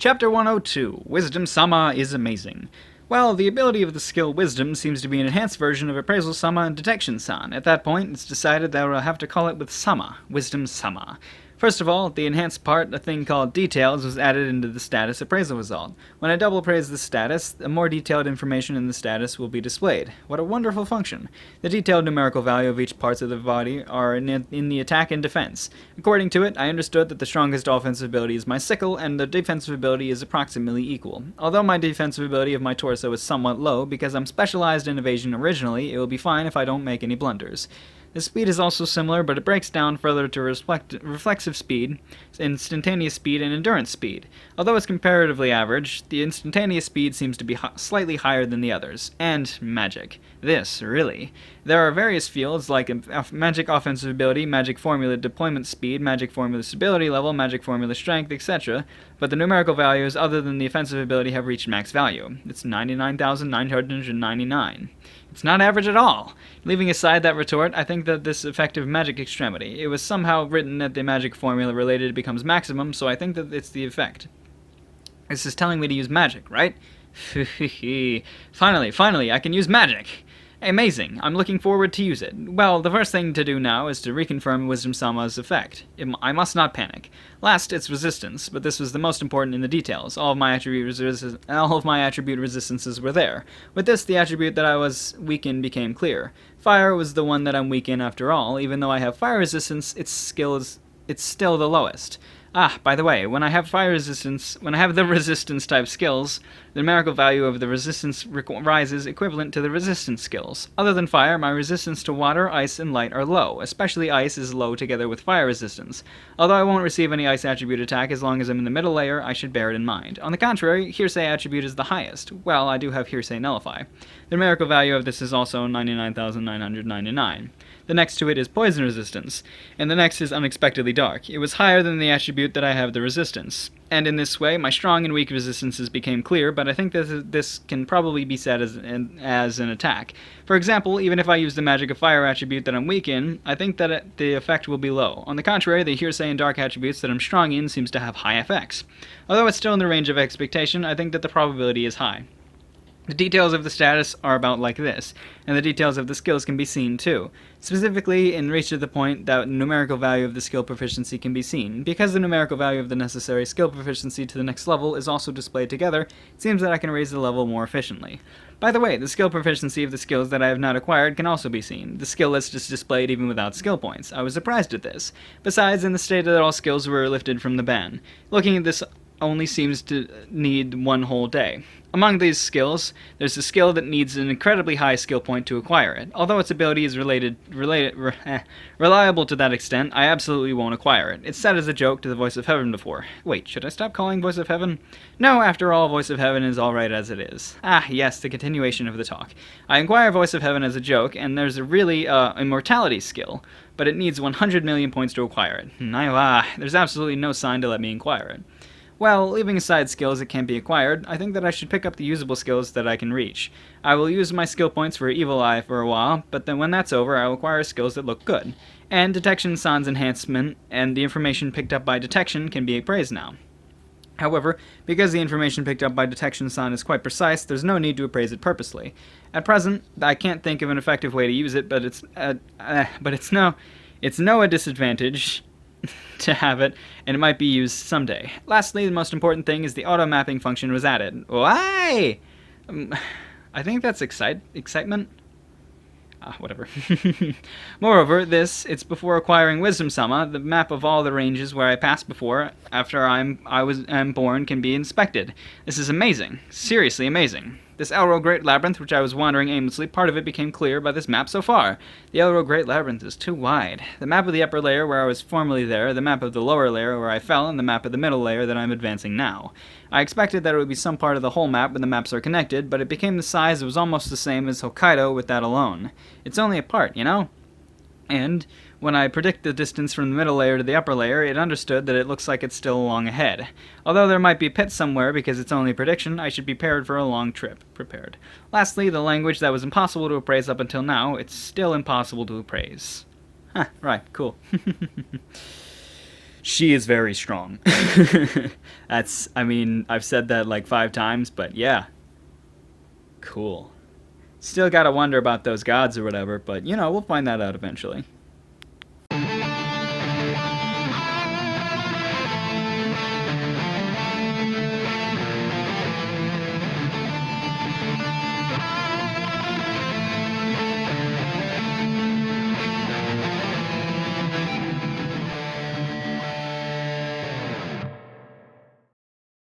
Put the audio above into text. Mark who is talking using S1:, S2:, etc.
S1: Chapter 102, Wisdom Sama is amazing. Well, the ability of the skill Wisdom seems to be an enhanced version of Appraisal Sama and Detection San. At that point, it's decided that we'll have to call it with Sama, Wisdom Sama. First of all, the enhanced part, a thing called Details, was added into the status appraisal result. When I double appraise the status, the more detailed information in the status will be displayed. What a wonderful function. The detailed numerical value of each parts of the body are in the attack and defense. According to it, I understood that the strongest offensive ability is my sickle, and the defensive ability is approximately equal. Although my defensive ability of my torso is somewhat low, because I'm specialized in evasion originally, it will be fine if I don't make any blunders. The speed is also similar, but it breaks down further to reflexive speed, instantaneous speed, and endurance speed. Although it's comparatively average, the instantaneous speed seems to be slightly higher than the others. And magic. This, really. There are various fields like magic offensive ability, magic formula deployment speed, magic formula stability level, magic formula strength, etc., but the numerical values other than the offensive ability have reached max value. It's 99,999. It's not average at all. Leaving aside that retort, I think that this effective magic extremity. It was somehow written that the magic formula related becomes maximum, so I think that it's the effect. This is telling me to use magic, right? Finally, I can use magic! Amazing. I'm looking forward to use it. Well, the first thing to do now is to reconfirm Wisdom Sama's effect. I must not panic. Last, its resistance, but this was the most important in the details. All of my attribute resistances were there. With this, the attribute that I was weak in became clear. Fire was the one that I'm weak in after all. Even though I have fire resistance, it's still the lowest. By the way, when I have the resistance type skills, the numerical value of the resistance rises equivalent to the resistance skills. Other than fire, my resistance to water, ice, and light are low. Especially ice is low together with fire resistance. Although I won't receive any ice attribute attack as long as I'm in the middle layer, I should bear it in mind. On the contrary, hearsay attribute is the highest. Well, I do have hearsay nullify. The numerical value of this is also 99,999. The next to it is poison resistance, and the next is unexpectedly dark. It was higher than the attribute that I have the resistance. And in this way, my strong and weak resistances became clear, but I think that this can probably be said as an attack. For example, even if I use the magic of fire attribute that I'm weak in, I think that the effect will be low. On the contrary, the hearsay and dark attributes that I'm strong in seems to have high effects. Although it's still in the range of expectation, I think that the probability is high. The details of the status are about like this, and the details of the skills can be seen too. Specifically, in reach to the point that the numerical value of the skill proficiency can be seen. Because the numerical value of the necessary skill proficiency to the next level is also displayed together, it seems that I can raise the level more efficiently. By the way, the skill proficiency of the skills that I have not acquired can also be seen. The skill list is displayed even without skill points. I was surprised at this. Besides, in the state that all skills were lifted from the ban. Looking at this only seems to need one whole day. Among these skills, there's a skill that needs an incredibly high skill point to acquire it. Although its ability is reliable to that extent, I absolutely won't acquire it. It's said as a joke to the Voice of Heaven before. Wait, should I stop calling Voice of Heaven? No, after all, Voice of Heaven is alright as it is. Yes, the continuation of the talk. I acquire Voice of Heaven as a joke, and there's a really, immortality skill, but it needs 100 million points to acquire it. There's absolutely no sign to let me acquire it. Well, leaving aside skills that can't be acquired, I think that I should pick up the usable skills that I can reach. I will use my skill points for Evil Eye for a while, but then when that's over, I will acquire skills that look good. And Detection San's enhancement and the information picked up by Detection can be appraised now. However, because the information picked up by Detection San is quite precise, there's no need to appraise it purposely. At present, I can't think of an effective way to use it, but it's no a disadvantage to have it, and it might be used someday. Lastly, the most important thing is the auto-mapping function was added. Why? I think that's excitement? Whatever. Moreover, it's before acquiring Wisdom Sama, the map of all the ranges where I passed before, after I'm born, can be inspected. This is amazing. Seriously amazing. This Elro Great Labyrinth, which I was wandering aimlessly, part of it became clear by this map so far. The Elro Great Labyrinth is too wide. The map of the upper layer where I was formerly there, the map of the lower layer where I fell, and the map of the middle layer that I'm advancing now. I expected that it would be some part of the whole map when the maps are connected, but it became the size it was almost the same as Hokkaido with that alone. It's only a part, you know? And when I predict the distance from the middle layer to the upper layer, it understood that it looks like it's still long ahead. Although there might be a pit somewhere because it's only a prediction, I should be prepared for a long trip. Prepared. Lastly, the language that was impossible to appraise up until now, it's still impossible to appraise. Right, cool. She is very strong. That's, I mean, I've said that like 5 times, but yeah. Cool. Still gotta wonder about those gods or whatever, but you know, we'll find that out eventually.